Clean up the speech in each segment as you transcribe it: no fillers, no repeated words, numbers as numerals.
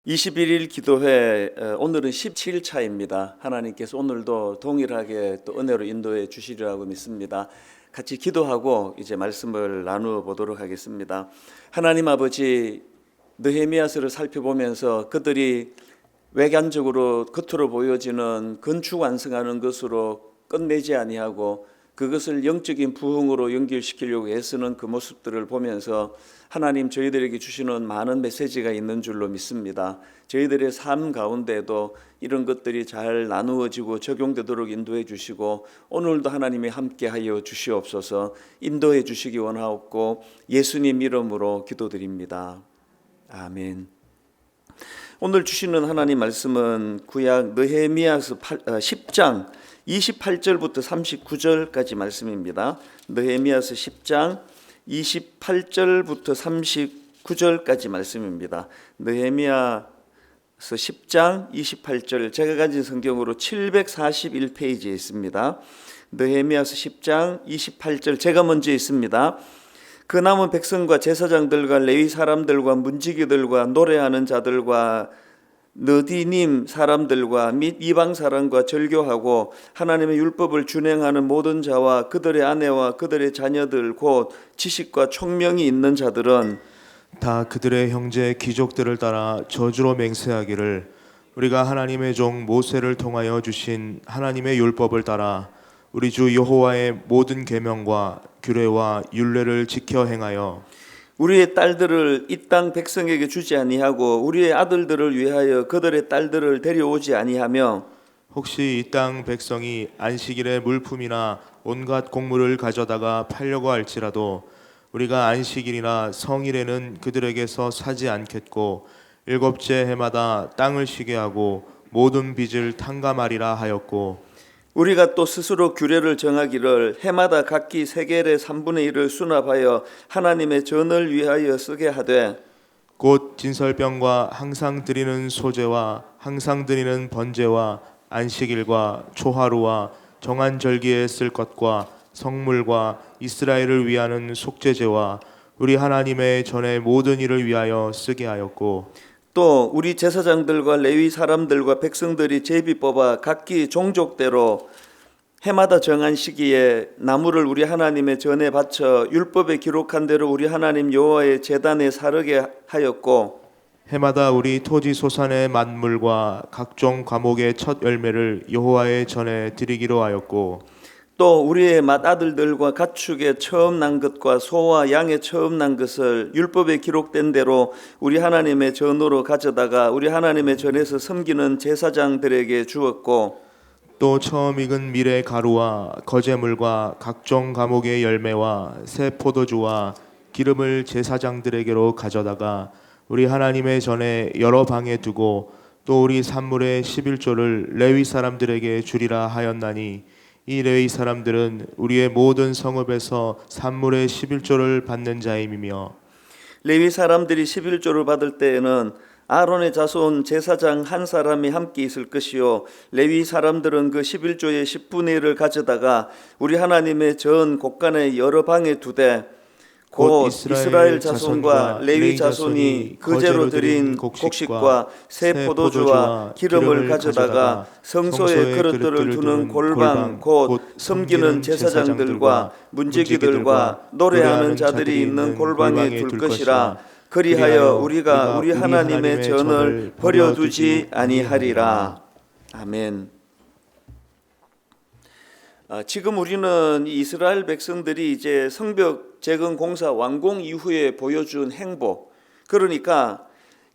21일 기도회 오늘은 17차입니다. 하나님께서 오늘도 동일하게 또 은혜로 인도해 주시리라고 믿습니다. 같이 기도하고 이제 말씀을 나누어 보도록 하겠습니다. 하나님 아버지, 느헤미야서를 살펴보면서 그들이 외관적으로 겉으로 보여지는 건축 완성하는 것으로 끝내지 아니하고 그것을 영적인 부흥으로 연결시키려고 애쓰는 그 모습들을 보면서 하나님, 저희들에게 주시는 많은 메시지가 있는 줄로 믿습니다. 저희들의 삶 가운데도 이런 것들이 잘 나누어지고 적용되도록 인도해 주시고 오늘도 하나님이 함께하여 주시옵소서. 인도해 주시기 원하옵고 예수님 이름으로 기도드립니다. 아멘. 오늘 주시는 하나님 말씀은 구약 느헤미야서 10장 28절부터 39절까지 말씀입니다. 느헤미야서 10장 28절부터 39절까지 말씀입니다. 느헤미야서 10장 28절, 제가 가진 성경으로 741페이지에 있습니다. 느헤미야서 10장 28절, 제가 먼저 있습니다. 그 남은 백성과 제사장들과 레위 사람들과 문지기들과 노래하는 자들과 느디님 사람들과 및 이방 사람과 절교하고 하나님의 율법을 준행하는 모든 자와 그들의 아내와 그들의 자녀들 곧 지식과 총명이 있는 자들은 다 그들의 형제 귀족들을 따라 저주로 맹세하기를 우리가 하나님의 종 모세를 통하여 주신 하나님의 율법을 따라 우리 주 여호와의 모든 계명과 규례와 율례를 지켜 행하여 우리의 딸들을 이 땅 백성에게 주지 아니하고 우리의 아들들을 위하여 그들의 딸들을 데려오지 아니하며 혹시 이 땅 백성이 안식일에 물품이나 온갖 곡물을 가져다가 팔려고 할지라도 우리가 안식일이나 성일에는 그들에게서 사지 않겠고 일곱째 해마다 땅을 쉬게 하고 모든 빚을 탕감하리라 하였고 우리가 또 스스로 규례를 정하기를 해마다 각기 세겔의 3분의 1을 수납하여 하나님의 전을 위하여 쓰게 하되 곧 진설병과 항상 드리는 소제와 항상 드리는 번제와 안식일과 초하루와 정한 절기에 쓸 것과 성물과 이스라엘을 위하는 속죄제와 우리 하나님의 전의 모든 일을 위하여 쓰게 하였고 또 우리 제사장들과 레위 사람들과 백성들이 제비 뽑아 각기 종족대로 해마다 정한 시기에 나무를 우리 하나님의 전에 바쳐 율법에 기록한 대로 우리 하나님 여호와의 제단에 사르게 하였고 해마다 우리 토지 소산의 만물과 각종 과목의 첫 열매를 여호와의 전에 드리기로 하였고 또 우리의 맏아들들과 가축의 처음 난 것과 소와 양의 처음 난 것을 율법에 기록된 대로 우리 하나님의 전으로 가져다가 우리 하나님의 전에서 섬기는 제사장들에게 주었고 또 처음 익은 밀의 가루와 거제물과 각종 과목의 열매와 새 포도주와 기름을 제사장들에게로 가져다가 우리 하나님의 전에 여러 방에 두고 또 우리 산물의 11조를 레위 사람들에게 주리라 하였나니 이 레위 사람들은 우리의 모든 성읍에서 산물의 11조를 받는 자임이며 레위 사람들이 11조를 받을 때에는 아론의 자손 제사장 한 사람이 함께 있을 것이요 레위 사람들은 그 11조의 10분의 1을 가져다가 우리 하나님의 전 곳간의 여러 방에 두되 곧 이스라엘 자손과 레위 자손이 그제로 드린 곡식과 새 포도주와 기름을 가져다가 성소에 그릇들을 두는 골방 곧 섬기는 제사장들과 문지기들과 노래하는 자들이 있는 골방에 둘 것이라. 그리하여 우리가 우리 하나님의 전을 버려두지 아니하리라. 아멘. 지금 우리는 이스라엘 백성들이 이제 성벽 재건 공사 완공 이후에 보여준 행보, 그러니까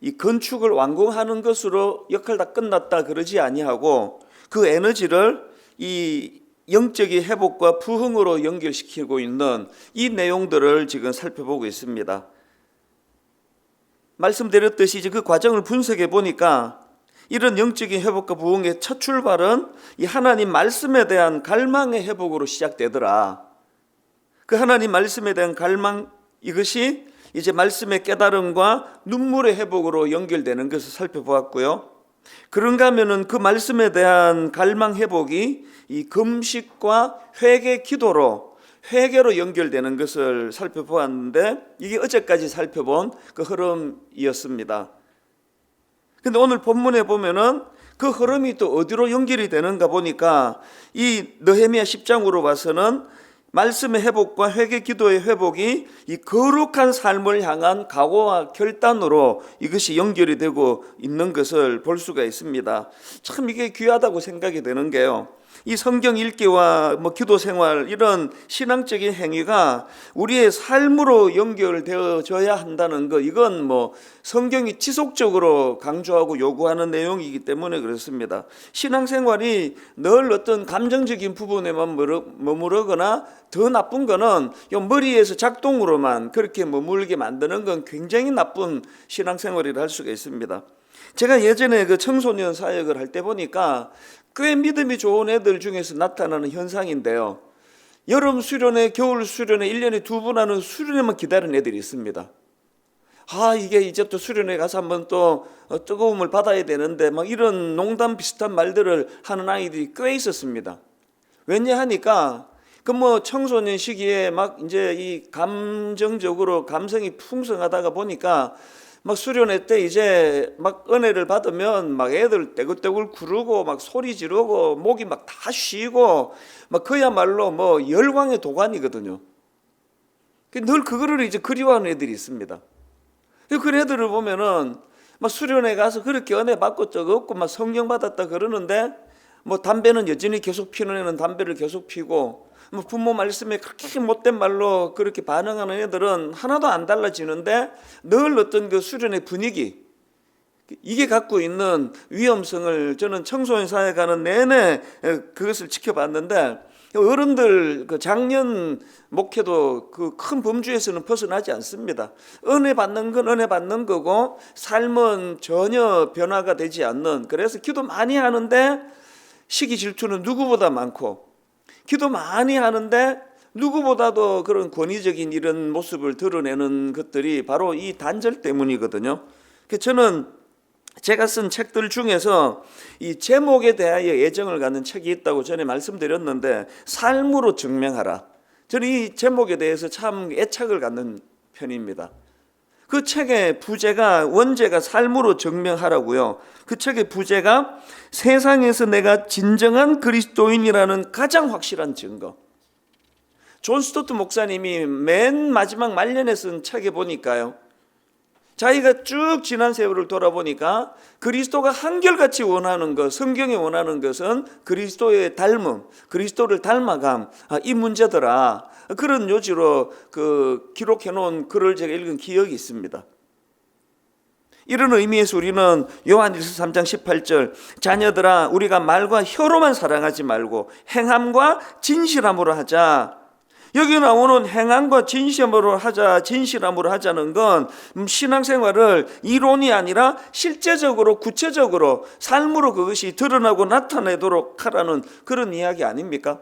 이 건축을 완공하는 것으로 역할 다 끝났다 그러지 아니하고 그 에너지를 이 영적인 회복과 부흥으로 연결시키고 있는 이 내용들을 지금 살펴보고 있습니다. 말씀드렸듯이 이제 그 과정을 분석해 보니까 이런 영적인 회복과 부흥의 첫 출발은 이 하나님 말씀에 대한 갈망의 회복으로 시작되더라. 그 하나님 말씀에 대한 갈망, 이것이 이제 말씀의 깨달음과 눈물의 회복으로 연결되는 것을 살펴보았고요. 그런가 하면은 그 말씀에 대한 갈망 회복이 이 금식과 회개 기도로 회개로 연결되는 것을 살펴보았는데 이게 어제까지 살펴본 그 흐름이었습니다. 근데 오늘 본문에 보면은 그 흐름이 또 어디로 연결이 되는가 보니까 이 느헤미야 10장으로 봐서는 말씀의 회복과 회개 기도의 회복이 이 거룩한 삶을 향한 각오와 결단으로 이것이 연결이 되고 있는 것을 볼 수가 있습니다. 참 이게 귀하다고 생각이 되는 게요, 이 성경 읽기와 기도 생활, 이런 신앙적인 행위가 우리의 삶으로 연결되어져야 한다는 것, 이건 성경이 지속적으로 강조하고 요구하는 내용이기 때문에 그렇습니다. 신앙생활이 늘 어떤 감정적인 부분에만 머무르거나 더 나쁜 거는 머리에서 작동으로만 그렇게 머물게 만드는 건 굉장히 나쁜 신앙생활이라 할 수가 있습니다. 제가 예전에 그 청소년 사역을 할 때 보니까 꽤 믿음이 좋은 애들 중에서 나타나는 현상인데요, 여름 수련회, 겨울 수련회 1년에 2번 하는 수련회만 기다리는 애들이 있습니다. 이게 이제 또 수련회 가서 한번 또 뜨거움을 받아야 되는데 이런 농담 비슷한 말들을 하는 아이들이 꽤 있었습니다. 왜냐하니까 청소년 시기에 이제 이 감정적으로 감성이 풍성하다가 보니까 수련회 때 이제 은혜를 받으면 애들 떼굴떼굴 구르고 소리 지르고 목이 다 쉬고 그야말로 열광의 도가니거든요. 늘 그거를 이제 그리워하는 애들이 있습니다. 그 애들을 보면은 수련회 가서 그렇게 은혜 받고 적 없고 성령 받았다 그러는데 담배는 여전히 계속 피는 애는 담배를 계속 피고, 부모 말씀에 그렇게 못된 말로 그렇게 반응하는 애들은 하나도 안 달라지는데 늘 어떤 그 수련의 분위기, 이게 갖고 있는 위험성을 저는 청소년 사회 가는 내내 그것을 지켜봤는데, 어른들 그 작년 목회도 그 큰 범주에서는 벗어나지 않습니다. 은혜 받는 건 은혜 받는 거고 삶은 전혀 변화가 되지 않는, 그래서 기도 많이 하는데 시기 질투는 누구보다 많고, 기도 많이 하는데 누구보다도 그런 권위적인 이런 모습을 드러내는 것들이 바로 이 단절 때문이거든요. 그래서 저는 제가 쓴 책들 중에서 이 제목에 대하여 애정을 갖는 책이 있다고 전에 말씀드렸는데, 삶으로 증명하라. 저는 이 제목에 대해서 참 애착을 갖는 편입니다. 그 책의 부제가, 원제가 삶으로 증명하라고요. 그 책의 부제가 세상에서 내가 진정한 그리스도인이라는 가장 확실한 증거. 존 스토트 목사님이 맨 마지막 말년에 쓴 책에 보니까요, 자기가 쭉 지난 세월을 돌아보니까 그리스도가 한결같이 원하는 것, 성경이 원하는 것은 그리스도의 닮음, 그리스도를 닮아감, 이 문제더라. 그런 요지로 기록해 놓은 글을 제가 읽은 기억이 있습니다. 이런 의미에서 우리는 요한일서 3장 18절, 자녀들아 우리가 말과 혀로만 사랑하지 말고 행함과 진실함으로 하자. 여기 나오는 행함과 진실함으로 하자는 건 신앙생활을 이론이 아니라 실제적으로 구체적으로 삶으로 그것이 드러나고 나타내도록 하라는 그런 이야기 아닙니까?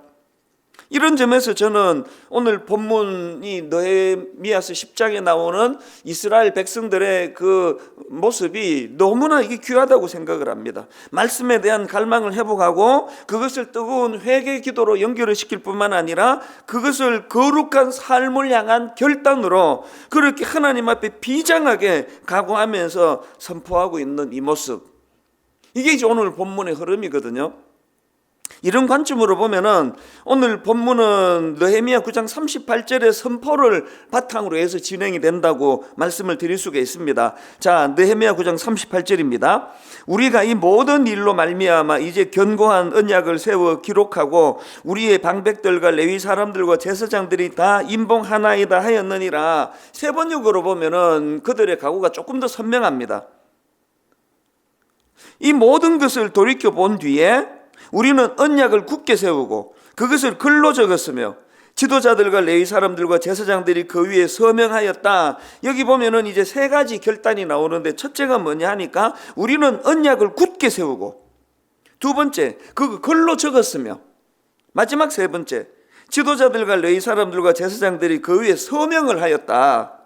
이런 점에서 저는 오늘 본문이 느헤미야서 10장에 나오는 이스라엘 백성들의 그 모습이 너무나 이게 귀하다고 생각을 합니다. 말씀에 대한 갈망을 회복하고 그것을 뜨거운 회개 기도로 연결을 시킬 뿐만 아니라 그것을 거룩한 삶을 향한 결단으로 그렇게 하나님 앞에 비장하게 각오하면서 선포하고 있는 이 모습, 이게 이제 오늘 본문의 흐름이거든요. 이런 관점으로 보면은 오늘 본문은 느헤미야 9장 38절의 선포를 바탕으로 해서 진행이 된다고 말씀을 드릴 수가 있습니다. 자, 느헤미야 9장 38절입니다. 우리가 이 모든 일로 말미암아 이제 견고한 언약을 세워 기록하고 우리의 방백들과 레위 사람들과 제사장들이 다 임봉하나이다 하였느니라. 세 번역으로 보면은 그들의 각오가 조금 더 선명합니다. 이 모든 것을 돌이켜 본 뒤에 우리는 언약을 굳게 세우고 그것을 글로 적었으며 지도자들과 레위 사람들과 제사장들이 그 위에 서명하였다. 여기 보면은 이제 세 가지 결단이 나오는데, 첫째가 뭐냐 하니까 우리는 언약을 굳게 세우고, 두 번째 그 글로 적었으며, 마지막 세 번째 지도자들과 레위 사람들과 제사장들이 그 위에 서명을 하였다.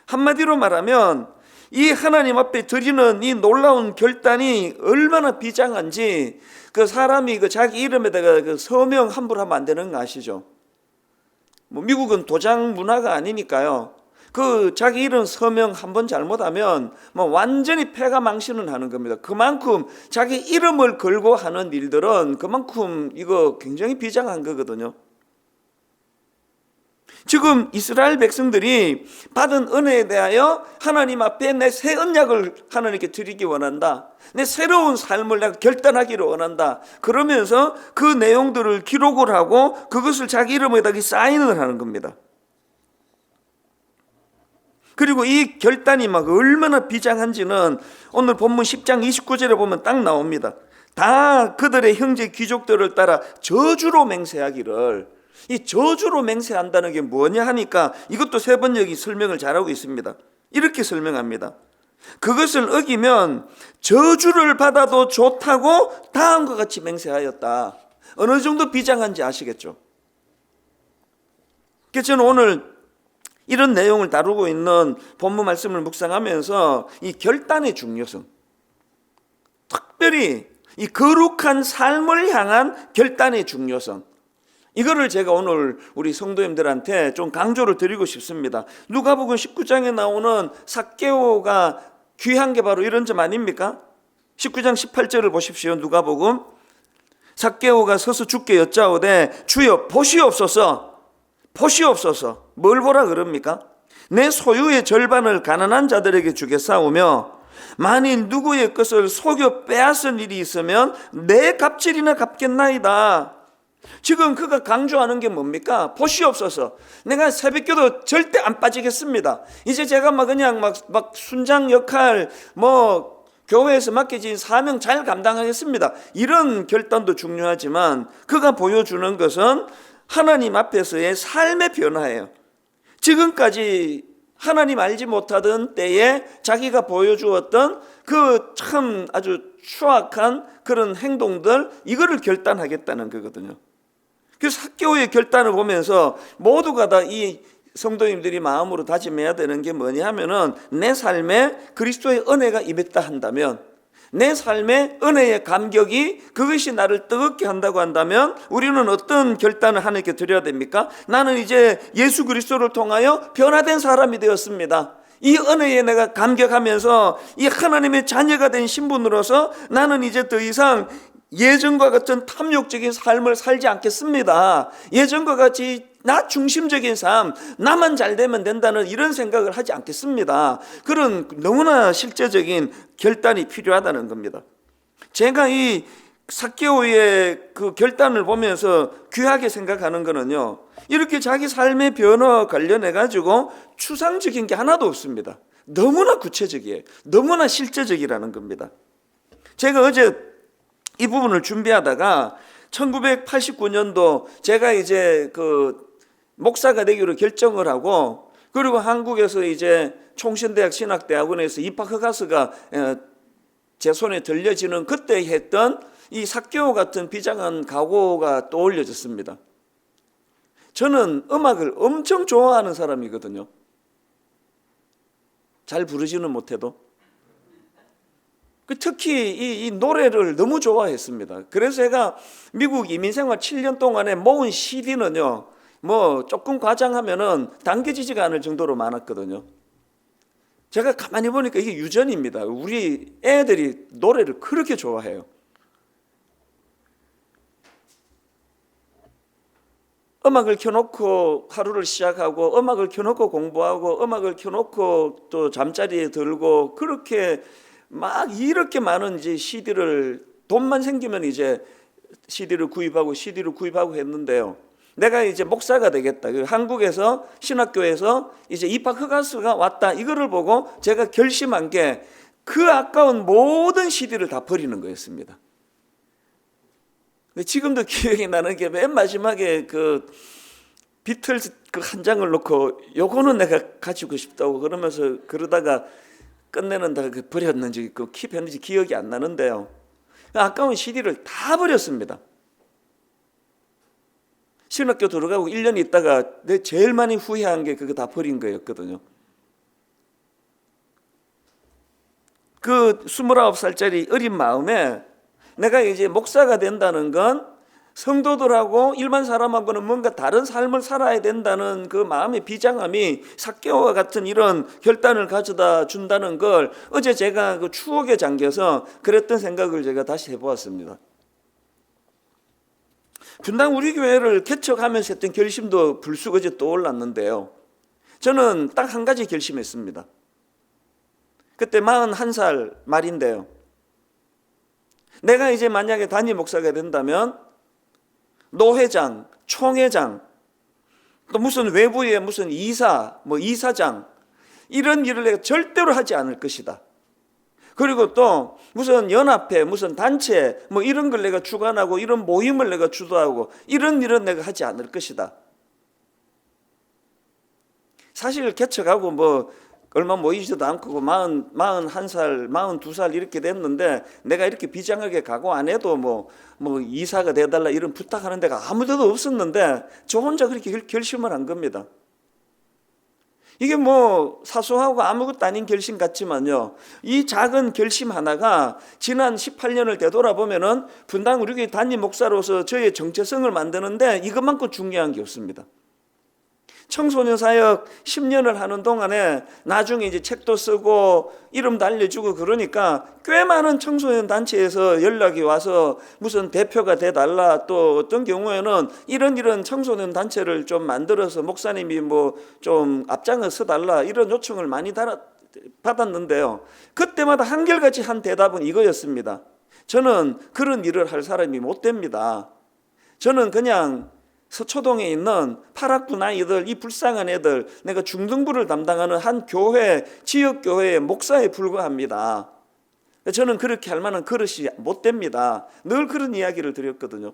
한마디로 말하면 이 하나님 앞에 드리는 이 놀라운 결단이 얼마나 비장한지, 그 사람이 그 자기 이름에다가 그 서명 함부로 하면 안 되는 거 아시죠? 미국은 도장 문화가 아니니까요. 그 자기 이름 서명 한번 잘못하면 뭐 완전히 패가 망신을 하는 겁니다. 그만큼 자기 이름을 걸고 하는 일들은 그만큼 이거 굉장히 비장한 거거든요. 지금 이스라엘 백성들이 받은 은혜에 대하여 하나님 앞에 내 새 언약을 하나님께 드리기 원한다. 내 새로운 삶을 내가 결단하기를 원한다. 그러면서 그 내용들을 기록을 하고 그것을 자기 이름에다 사인을 하는 겁니다. 그리고 이 결단이 막 얼마나 비장한지는 오늘 본문 10장 29절에 보면 딱 나옵니다. 다 그들의 형제 귀족들을 따라 저주로 맹세하기를. 이 저주로 맹세한다는 게 뭐냐 하니까 이것도 세번역이 설명을 잘하고 있습니다. 이렇게 설명합니다. 그것을 어기면 저주를 받아도 좋다고 다음과 같이 맹세하였다. 어느 정도 비장한지 아시겠죠? 그래서 저는 오늘 이런 내용을 다루고 있는 본문 말씀을 묵상하면서 이 결단의 중요성, 특별히 이 거룩한 삶을 향한 결단의 중요성, 이거를 제가 오늘 우리 성도님들한테 좀 강조를 드리고 싶습니다. 누가복음 19장에 나오는 삭개오가 귀한 게 바로 이런 점 아닙니까? 19장 18절을 보십시오. 누가복음. 삭개오가 서서 주께 여짜오되 주여 보시옵소서. 보시옵소서. 뭘 보라 그럽니까? 내 소유의 절반을 가난한 자들에게 주겠사오며 만일 누구의 것을 속여 빼앗은 일이 있으면 내 갑질이나 갚겠나이다. 지금 그가 강조하는 게 뭡니까? 보시옵소서. 내가 새벽기도 절대 안 빠지겠습니다. 이제 제가 그냥 순장 역할 교회에서 맡겨진 사명 잘 감당하겠습니다. 이런 결단도 중요하지만 그가 보여주는 것은 하나님 앞에서의 삶의 변화예요. 지금까지 하나님 알지 못하던 때에 자기가 보여주었던 그 참 아주 추악한 그런 행동들, 이거를 결단하겠다는 거거든요. 그래서 삭개오의 결단을 보면서 모두가 다 이 성도님들이 마음으로 다짐해야 되는 게 뭐냐 하면은 내 삶에 그리스도의 은혜가 임했다 한다면, 내 삶의 은혜의 감격이 그것이 나를 뜨겁게 한다고 한다면 우리는 어떤 결단을 하나님께 드려야 됩니까? 나는 이제 예수 그리스도를 통하여 변화된 사람이 되었습니다. 이 은혜에 내가 감격하면서 이 하나님의 자녀가 된 신분으로서 나는 이제 더 이상 예전과 같은 탐욕적인 삶을 살지 않겠습니다. 예전과 같이 나 중심적인 삶, 나만 잘 되면 된다는 이런 생각을 하지 않겠습니다. 그런 너무나 실제적인 결단이 필요하다는 겁니다. 제가 이 삭개오의 그 결단을 보면서 귀하게 생각하는 거는요, 이렇게 자기 삶의 변화와 관련해 가지고 추상적인 게 하나도 없습니다. 너무나 구체적이에요. 너무나 실제적이라는 겁니다. 제가 어제 이 부분을 준비하다가 1989년도 제가 이제 그 목사가 되기로 결정을 하고, 그리고 한국에서 이제 총신대학 신학대학원에서 입학 허가서가 제 손에 들려지는 그때 했던 이 삭개오 같은 비장한 각오가 떠올려졌습니다. 저는 음악을 엄청 좋아하는 사람이거든요. 잘 부르지는 못해도. 특히 이 노래를 너무 좋아했습니다. 그래서 제가 미국 이민생활 7년 동안에 모은 CD는요, 조금 과장하면은 당겨지지가 않을 정도로 많았거든요. 제가 가만히 보니까 이게 유전입니다. 우리 애들이 노래를 그렇게 좋아해요. 음악을 켜놓고 하루를 시작하고, 음악을 켜놓고 공부하고, 음악을 켜놓고 또 잠자리에 들고, 그렇게 막 이렇게 많은 이제 CD를, 돈만 생기면 이제 CD를 구입하고 했는데요. 내가 이제 목사가 되겠다. 한국에서 신학교에서 이제 입학 허가서가 왔다. 이거를 보고 제가 결심한 게 그 아까운 모든 CD를 다 버리는 거였습니다. 근데 지금도 기억이 나는 게 맨 마지막에 그 비틀즈 그 한 장을 놓고 요거는 내가 가지고 싶다고 그러면서 그러다가 끝내는 다 버렸는지 킵했는지 기억이 안 나는데요. 아까운 CD를 다 버렸습니다. 신학교 들어가고 1년 있다가 내 제일 많이 후회한 게 그거 다 버린 거였거든요. 그 29살짜리 어린 마음에 내가 이제 목사가 된다는 건 성도들하고 일반 사람하고는 뭔가 다른 삶을 살아야 된다는 그 마음의 비장함이 삭개오와 같은 이런 결단을 가져다 준다는 걸 어제 제가 그 추억에 잠겨서 그랬던 생각을 제가 다시 해보았습니다. 분당 우리 교회를 개척하면서 했던 결심도 불쑥 어제 떠올랐는데요. 저는 딱 한 가지 결심했습니다. 그때 41살 말인데요. 내가 이제 만약에 담임 목사가 된다면 노회장, 총회장, 또 무슨 외부의 무슨 이사, 이사장 이런 일을 내가 절대로 하지 않을 것이다. 그리고 또 무슨 연합회, 무슨 단체 이런 걸 내가 주관하고 이런 모임을 내가 주도하고 이런 일은 내가 하지 않을 것이다. 사실 개척하고 얼마 모이지도 않고 41살, 42살 이렇게 됐는데 내가 이렇게 비장하게 각오 안 해도 이사가 돼달라 이런 부탁하는 데가 아무 데도 없었는데 저 혼자 그렇게 결심을 한 겁니다. 이게 사소하고 아무것도 아닌 결심 같지만요. 이 작은 결심 하나가 지난 18년을 되돌아보면은 분당 우리 교회 담임 목사로서 저의 정체성을 만드는데 이것만큼 중요한 게 없습니다. 청소년 사역 10년을 하는 동안에 나중에 이제 책도 쓰고 이름도 알려주고 그러니까 꽤 많은 청소년 단체에서 연락이 와서 무슨 대표가 돼달라, 또 어떤 경우에는 이런 청소년 단체를 좀 만들어서 목사님이 좀 앞장을 서달라 이런 요청을 많이 받았는데요. 그때마다 한결같이 한 대답은 이거였습니다. 저는 그런 일을 할 사람이 못 됩니다. 저는 그냥 서초동에 있는 8학군 아이들, 이 불쌍한 애들, 내가 중등부를 담당하는 한 교회, 지역교회의 목사에 불과합니다. 저는 그렇게 할 만한 그릇이 못 됩니다. 늘 그런 이야기를 드렸거든요.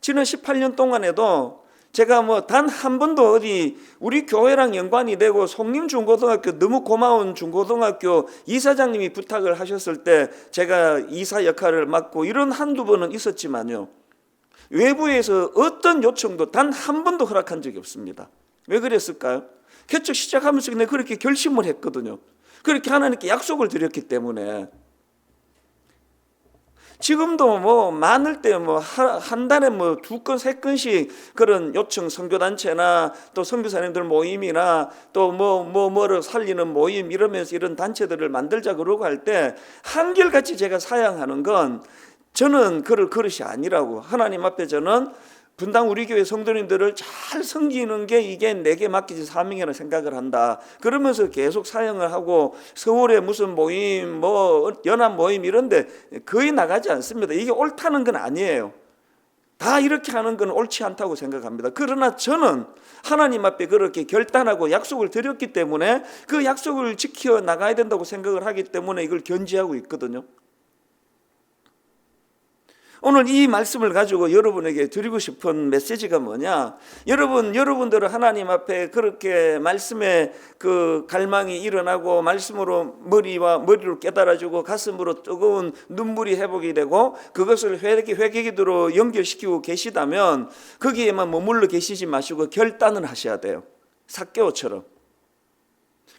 지난 18년 동안에도 제가 단 한 번도 어디 우리 교회랑 연관이 되고 송림중고등학교 너무 고마운 중고등학교 이사장님이 부탁을 하셨을 때 제가 이사 역할을 맡고 이런 한두 번은 있었지만요. 외부에서 어떤 요청도 단 한 번도 허락한 적이 없습니다. 왜 그랬을까요? 개척 시작하면서 내가 그렇게 결심을 했거든요. 그렇게 하나님께 약속을 드렸기 때문에. 지금도 많을 때 한 달에 2건, 3건씩 그런 요청 선교단체나 또 선교사님들 모임이나 또 뭐를 살리는 모임 이러면서 이런 단체들을 만들자 그러고 할 때 한결같이 제가 사양하는 건 저는 그럴 그릇이 아니라고, 하나님 앞에 저는 분당 우리 교회 성도님들을 잘 섬기는 게 이게 내게 맡기진 사명이라는 생각을 한다. 그러면서 계속 사역을 하고 서울에 무슨 모임, 연합 모임 이런데 거의 나가지 않습니다. 이게 옳다는 건 아니에요. 다 이렇게 하는 건 옳지 않다고 생각합니다. 그러나 저는 하나님 앞에 그렇게 결단하고 약속을 드렸기 때문에 그 약속을 지켜 나가야 된다고 생각을 하기 때문에 이걸 견지하고 있거든요. 오늘 이 말씀을 가지고 여러분에게 드리고 싶은 메시지가 뭐냐? 여러분들은 하나님 앞에 그렇게 말씀에 그 갈망이 일어나고 말씀으로 머리로 깨달아주고 가슴으로 뜨거운 눈물이 회복이 되고 그것을 회개기도로 연결시키고 계시다면 거기에만 머물러 계시지 마시고 결단을 하셔야 돼요. 삭개오처럼.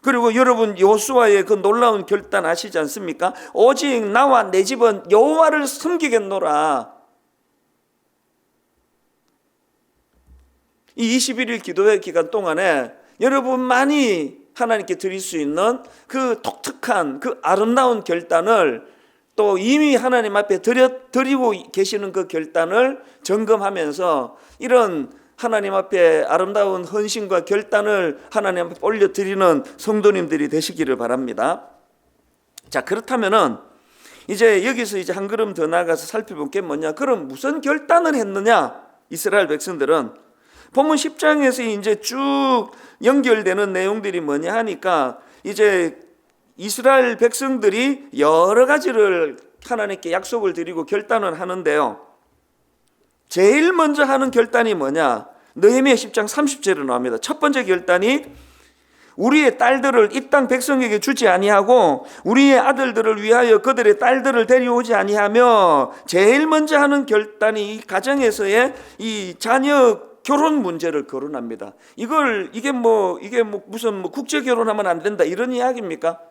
그리고 여러분 여호수아의 그 놀라운 결단 아시지 않습니까? 오직 나와 내 집은 여호와를 섬기겠노라. 이 21일 기도회 기간 동안에 여러분만이 하나님께 드릴 수 있는 그 독특한 그 아름다운 결단을 또 이미 하나님 앞에 드리고 계시는 그 결단을 점검하면서 이런 하나님 앞에 아름다운 헌신과 결단을 하나님 앞에 올려드리는 성도님들이 되시기를 바랍니다. 자, 그렇다면은 이제 여기서 이제 한 걸음 더 나아가서 살펴볼 게 뭐냐? 그럼 무슨 결단을 했느냐? 이스라엘 백성들은 본문 10장에서 이제 쭉 연결되는 내용들이 뭐냐 하니까 이제 이스라엘 백성들이 여러 가지를 하나님께 약속을 드리고 결단을 하는데요. 제일 먼저 하는 결단이 뭐냐? 느헤미야 10장 30절에 나옵니다. 첫 번째 결단이 우리의 딸들을 이 땅 백성에게 주지 아니하고 우리의 아들들을 위하여 그들의 딸들을 데려오지 아니하며 제일 먼저 하는 결단이 이 가정에서의 이 자녀 결혼 문제를 거론합니다. 이게 무슨 국제 결혼하면 안 된다 이런 이야기입니까?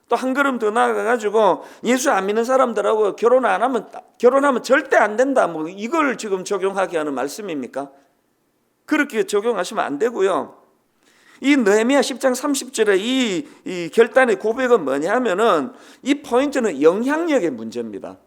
또 한 걸음 더 나아가가지고 예수 안 믿는 사람들하고 결혼하면 절대 안 된다. 뭐 이걸 지금 적용하게 하는 말씀입니까? 그렇게 적용하시면 안 되고요. 이 느헤미야 10장 30절에 이 결단의 고백은 뭐냐면은 이 포인트는 영향력의 문제입니다.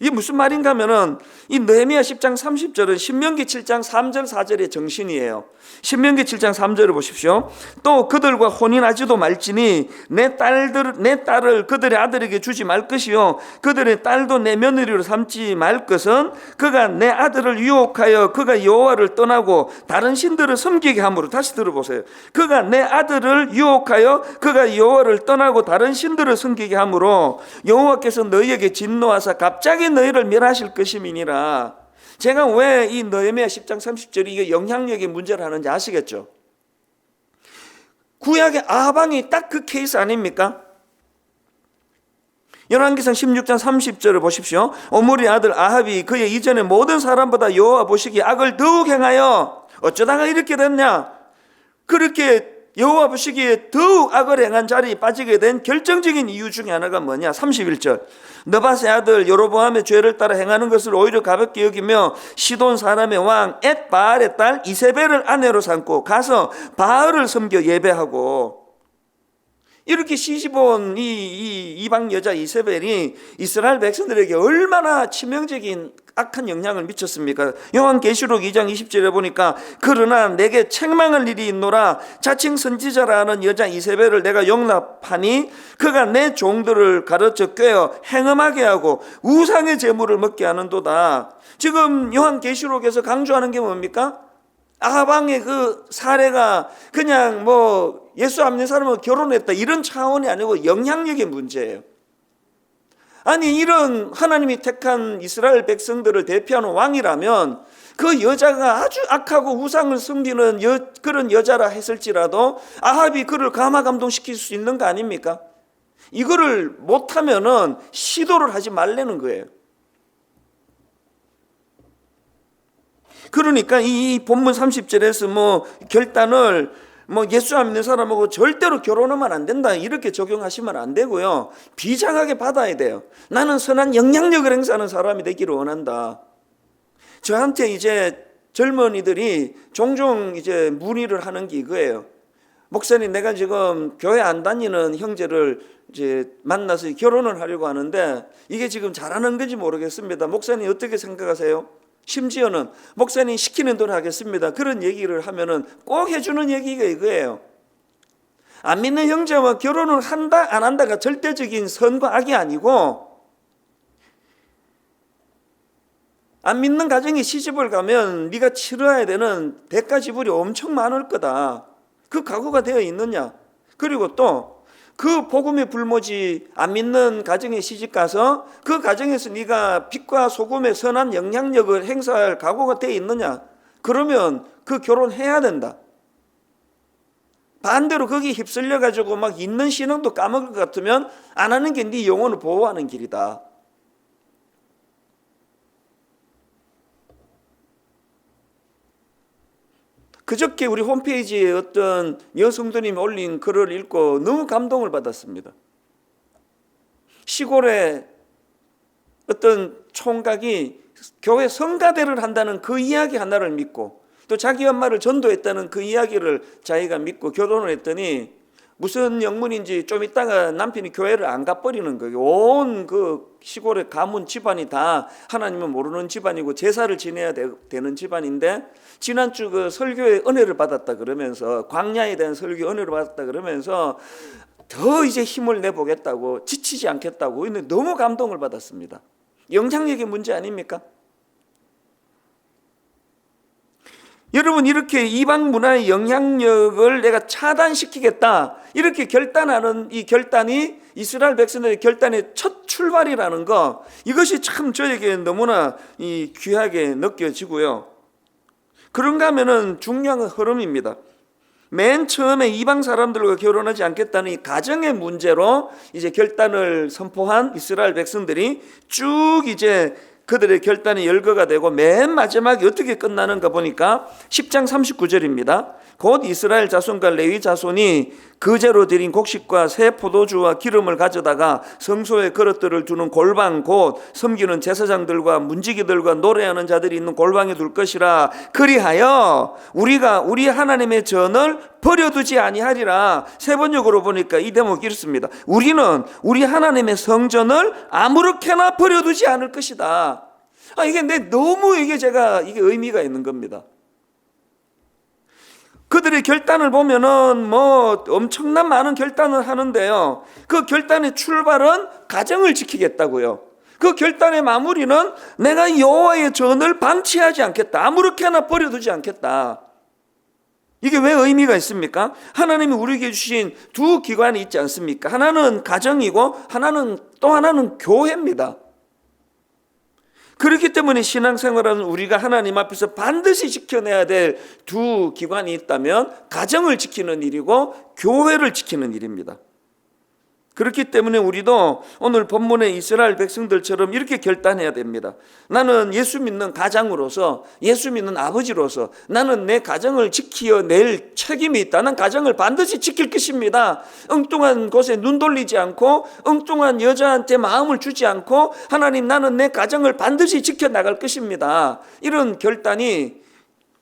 이게 무슨 말인가 하면은 이 느헤미야 10장 30절은 신명기 7장 3절 4절의 정신이에요. 신명기 7장 3절을 보십시오. 또 그들과 혼인하지도 말지니 내 딸을 그들의 아들에게 주지 말 것이요 그들의 딸도 내 며느리로 삼지 말 것은 그가 내 아들을 유혹하여 그가 여호와를 떠나고 다른 신들을 섬기게 함으로. 다시 들어보세요. 그가 내 아들을 유혹하여 그가 여호와를 떠나고 다른 신들을 섬기게 함으로 여호와께서 너희에게 진노하사 갑자기 너희를 멸하실 것임이니라. 제가 왜 이 느헤미야 10장 30절이 이게 영향력의 문제를 하는지 아시겠죠? 구약의 아방이 딱 그 케이스 아닙니까? 열왕기상 16장 30절을 보십시오. 오므리 아들 아합이 그의 이전의 모든 사람보다 여호와 보시기에 악을 더욱 행하여 어쩌다가 이렇게 됐냐? 그렇게 여호와 보시기에 더욱 악을 행한 자리에 빠지게 된 결정적인 이유 중에 하나가 뭐냐? 31절 느밧의 아들 여로보암의 죄를 따라 행하는 것을 오히려 가볍게 여기며 시돈 사람의 왕 엣바알의 딸 이세벨을 아내로 삼고 가서 바알을 섬겨 예배하고. 이렇게 시집온 이 이방 여자 이세벨이 이스라엘 백성들에게 얼마나 치명적인 악한 영향을 미쳤습니까? 요한계시록 2장 20절에 보니까 그러나 내게 책망할 일이 있노라. 자칭 선지자라는 여자 이세벨을 내가 용납하니 그가 내 종들을 가르쳐 꿰어 행음하게 하고 우상의 제물을 먹게 하는도다. 지금 요한계시록에서 강조하는 게 뭡니까? 아방의 그 사례가 그냥 뭐 예수 안 믿는 사람하고 결혼했다 이런 차원이 아니고 영향력의 문제예요. 아니 이런 하나님이 택한 이스라엘 백성들을 대표하는 왕이라면 그 여자가 아주 악하고 우상을 섬기는 그런 여자라 했을지라도 아합이 그를 감화감동시킬 수 있는 거 아닙니까? 이거를 못하면은 시도를 하지 말라는 거예요. 그러니까 이 본문 30절에서 뭐 결단을 뭐 예수 안 믿는 사람하고 절대로 결혼하면 안 된다 이렇게 적용하시면 안 되고요. 비장하게 받아야 돼요. 나는 선한 영향력을 행사하는 사람이 되기를 원한다. 저한테 이제 젊은이들이 종종 이제 문의를 하는 게 이거예요. 목사님, 내가 지금 교회 안 다니는 형제를 이제 만나서 결혼을 하려고 하는데 이게 지금 잘하는 건지 모르겠습니다. 목사님 어떻게 생각하세요? 심지어는 목사님 시키는 대로 하겠습니다. 그런 얘기를 하면은 꼭 해주는 얘기가 이거예요. 안 믿는 형제와 결혼을 한다 안 한다가 절대적인 선과 악이 아니고 안 믿는 가정에 시집을 가면 네가 치러야 되는 대가 지불이 엄청 많을 거다. 그 각오가 되어 있느냐? 그리고 또 그 복음의 불모지 안 믿는 가정에 시집 가서 그 가정에서 네가 빛과 소금의 선한 영향력을 행사할 각오가 되어 있느냐? 그러면 그 결혼해야 된다. 반대로 거기 휩쓸려 가지고 막 있는 신앙도 까먹을 것 같으면 안 하는 게 네 영혼을 보호하는 길이다. 그저께 우리 홈페이지에 어떤 여성들이 올린 글을 읽고 너무 감동을 받았습니다. 시골에 어떤 총각이 교회 성가대를 한다는 그 이야기 하나를 믿고 또 자기 엄마를 전도했다는 그 이야기를 자기가 믿고 결혼을 했더니 무슨 영문인지 좀 있다가 남편이 교회를 안 가버리는 거예요. 온 그 시골의 가문 집안이 다 하나님을 모르는 집안이고 제사를 지내야 되는 집안인데 지난주 그 설교의 은혜를 받았다 그러면서 광야에 대한 설교 은혜를 받았다 그러면서 더 이제 힘을 내보겠다고 지치지 않겠다고 너무 감동을 받았습니다. 영향력의 문제 아닙니까? 여러분 이렇게 이방 문화의 영향력을 내가 차단시키겠다 이렇게 결단하는 이 결단이 이스라엘 백성들의 결단의 첫 출발이라는 거 이것이 참 저에게 너무나 귀하게 느껴지고요. 그런가 하면은 중요한 흐름입니다. 맨 처음에 이방 사람들과 결혼하지 않겠다는 이 가정의 문제로 이제 결단을 선포한 이스라엘 백성들이 쭉 이제 그들의 결단이 열거가 되고 맨 마지막에 어떻게 끝나는가 보니까 10장 39절입니다. 곧 이스라엘 자손과 레위 자손이 그제로 드린 곡식과 새 포도주와 기름을 가져다가 성소에 그릇들을 두는 골방, 곧 섬기는 제사장들과 문지기들과 노래하는 자들이 있는 골방에 둘 것이라. 그리하여 우리가 우리 하나님의 전을 버려두지 아니하리라. 세 번역으로 보니까 이 대목이 이렇습니다. 우리는 우리 하나님의 성전을 아무렇게나 버려두지 않을 것이다. 이게 너무 이게 의미가 있는 겁니다. 그들의 결단을 보면은 엄청난 많은 결단을 하는데요. 그 결단의 출발은 가정을 지키겠다고요. 그 결단의 마무리는 내가 여호와의 전을 방치하지 않겠다. 아무렇게나 버려두지 않겠다. 이게 왜 의미가 있습니까? 하나님이 우리에게 주신 두 기관이 있지 않습니까? 하나는 가정이고 또 하나는 교회입니다. 그렇기 때문에 신앙생활은 우리가 하나님 앞에서 반드시 지켜내야 될 두 기관이 있다면 가정을 지키는 일이고 교회를 지키는 일입니다. 그렇기 때문에 우리도 오늘 본문의 이스라엘 백성들처럼 이렇게 결단해야 됩니다. 나는 예수 믿는 가장으로서, 예수 믿는 아버지로서 나는 내 가정을 지켜낼 책임이 있다. 난 가정을 반드시 지킬 것입니다. 엉뚱한 곳에 눈 돌리지 않고 엉뚱한 여자한테 마음을 주지 않고 하나님, 나는 내 가정을 반드시 지켜나갈 것입니다. 이런 결단이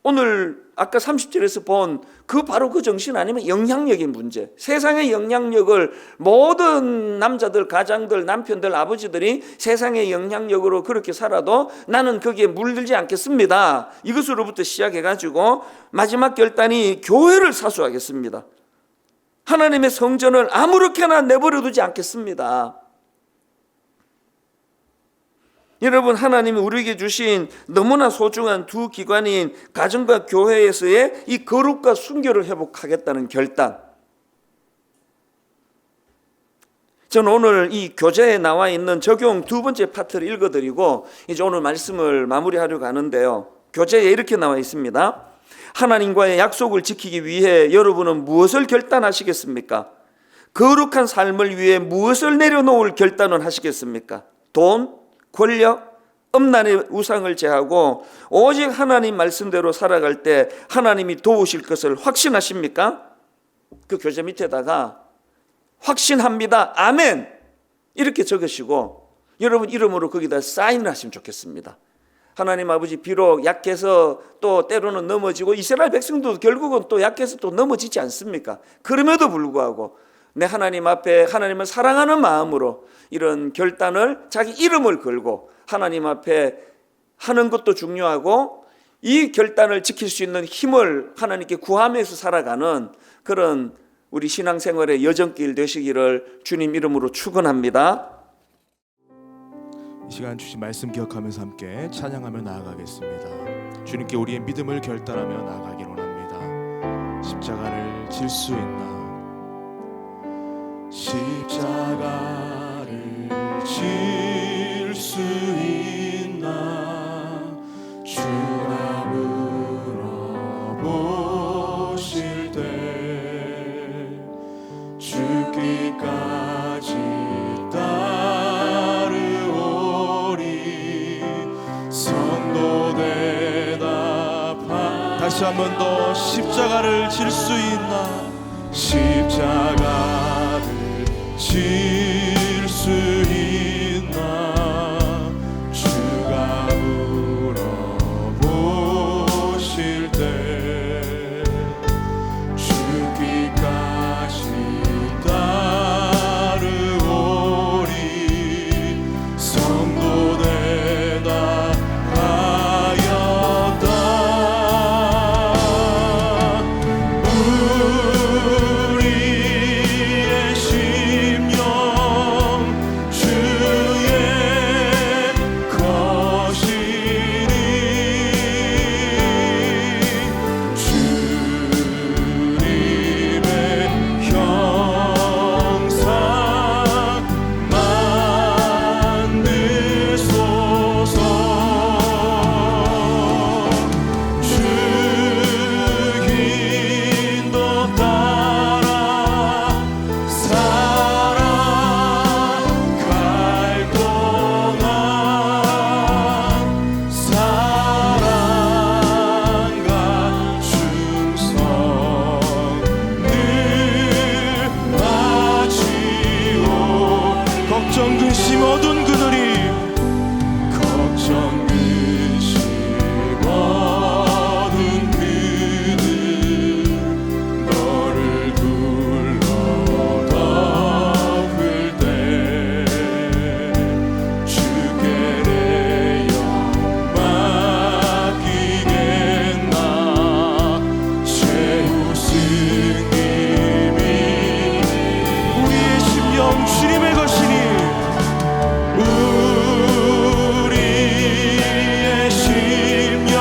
오늘 아까 30절에서 본 바로 그 정신 아니면 영향력의 문제. 세상의 영향력을 모든 남자들, 가장들, 남편들, 아버지들이 세상의 영향력으로 그렇게 살아도 나는 거기에 물들지 않겠습니다. 이것으로부터 시작해가지고 마지막 결단이 교회를 사수하겠습니다. 하나님의 성전을 아무렇게나 내버려두지 않겠습니다. 여러분, 하나님이 우리에게 주신 너무나 소중한 두 기관인 가정과 교회에서의 이 거룩과 순결을 회복하겠다는 결단. 저는 오늘 이 교재에 나와 있는 적용 두 번째 파트를 읽어드리고 이제 오늘 말씀을 마무리하려고 하는데요. 교재에 이렇게 나와 있습니다. 하나님과의 약속을 지키기 위해 여러분은 무엇을 결단하시겠습니까? 거룩한 삶을 위해 무엇을 내려놓을 결단을 하시겠습니까? 돈? 권력, 음란의 우상을 제하고 오직 하나님 말씀대로 살아갈 때 하나님이 도우실 것을 확신하십니까? 그 교재 밑에다가 확신합니다. 아멘. 이렇게 적으시고 여러분 이름으로 거기다 사인을 하시면 좋겠습니다. 하나님 아버지, 비록 약해서 또 때로는 넘어지고 이스라엘 백성도 결국은 또 약해서 또 넘어지지 않습니까? 그럼에도 불구하고 내 하나님 앞에 하나님을 사랑하는 마음으로 이런 결단을 자기 이름을 걸고 하나님 앞에 하는 것도 중요하고 이 결단을 지킬 수 있는 힘을 하나님께 구하면서 살아가는 그런 우리 신앙생활의 여정길 되시기를 주님 이름으로 축원합니다. 이 시간 주신 말씀 기억하면서 함께 찬양하며 나아가겠습니다. 주님께 우리의 믿음을 결단하며 나아가길 원합니다. 십자가를 질 수 있나? 십자가를 질 수 있나? 주가 물어보실 때 죽기까지 따르오리. 선도 대답하. 다시 한 번 더. 십자가를 질 수 있나? 십자가를 질 수 있나? 주가 물어보실 때 죽기까지 따르오리. 성도 대답하였다. 우리의 심령 걱정 근심 어두운 그들이 걱정 근심 어두운 그들 너를 둘러 덮을 때 주께 내 영 맡기겠나 최후 승님이 우리의 심령 주님의 것이니 우리의 심령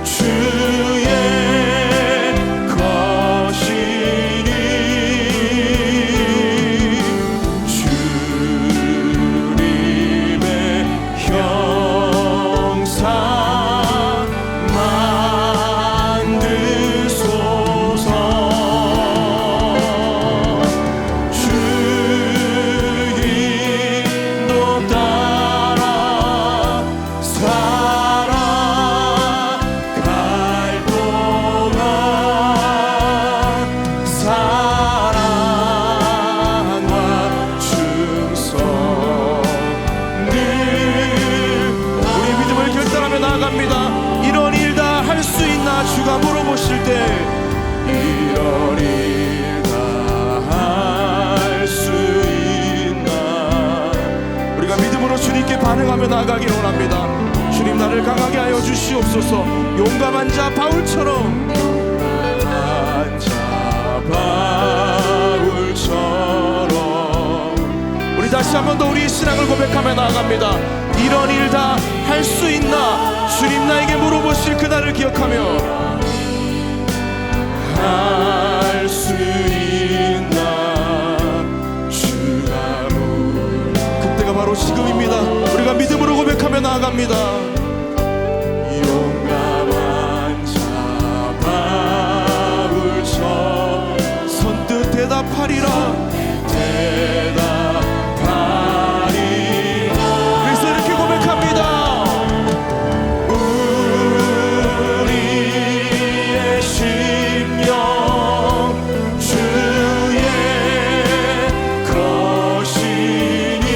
주의 것이니 주님의 형상 만드소서 주 인도 따라 살아갈 동안 사랑과 충성을 우리 믿음을 결단하며 나아갑니다. 이런 일 다 할 수 있나 주가 물어보실 때 이런 일 다 할 수 있나 우리가 믿음으로 주님께 반응하며 나아가기를 원합니다. 주님 나를 강하게 하여 주시옵소서. 용감한 자 바울처럼 용감한 자 바울처럼 우리 다시 한 번 더 우리의 신앙을 고백하며 나아갑니다. 이런 일 다 할 수 있나 주님 나에게 물어보실 그날을 기억하며 할 수 있나 주가 그때가 바로 지금입니다. 우리가 믿음으로 고백하며 나아갑니다. 용감한 자 바울처럼 선뜻 대답하리라 그래서 이렇게 고백합니다. 우리의 심령 주의 것이니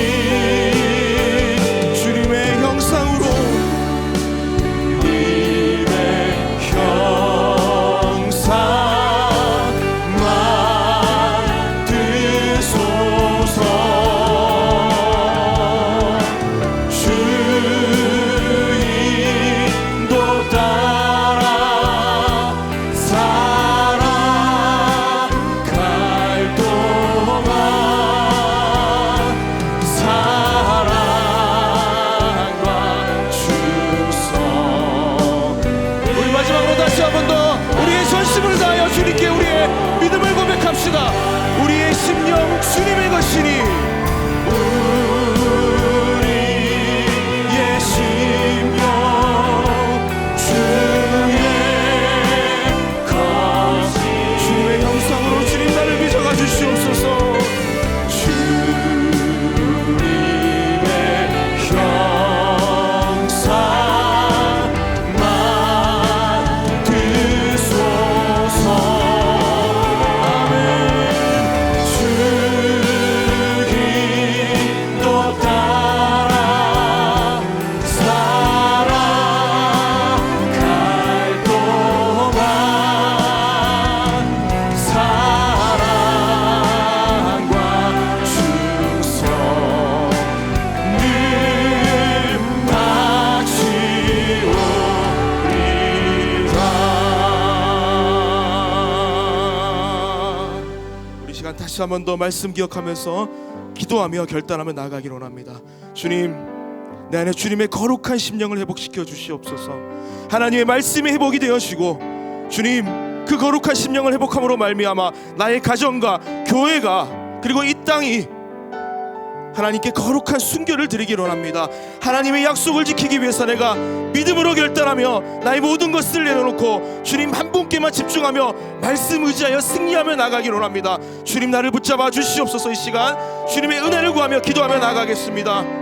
주님의 형상으로 주님의 형상 만드소서 주 인도 따라 살아갈 동안 사랑과 충성 우리 마지막으로 다시 한 번 더 우리의 전심을 다하여 주님께 우리의 믿음을 고백합시다. 우리의 심령 주님의 것이니 우리의 심령 주의 것이니 주님의 형상으로 주님 나를 빚어가 주시옵소서. 주님의 형상 만드소서. 아멘. 주 인도 따라 살아갈 동안 사랑과 충성 늘 바치오리라. 우리 시간 다시 한 번 더 말씀 기억하면서 기도하며 결단하며 나아가기를 원합니다. 주님 내 안에 주님의 거룩한 심령을 회복시켜 주시옵소서. 하나님의 말씀이 회복이 되어지고 주님 그 거룩한 심령을 회복함으로 말미암아 나의 가정과 교회가 그리고 이 땅이 하나님께 거룩한 순교를 드리기를 원합니다. 하나님의 약속을 지키기 위해서 내가 믿음으로 결단하며 나의 모든 것을 내려놓고 주님 한 분께만 집중하며 말씀 의지하여 승리하며 나가기를 원합니다. 주님 나를 붙잡아 주시옵소서. 이 시간 주님의 은혜를 구하며 기도하며 나가겠습니다.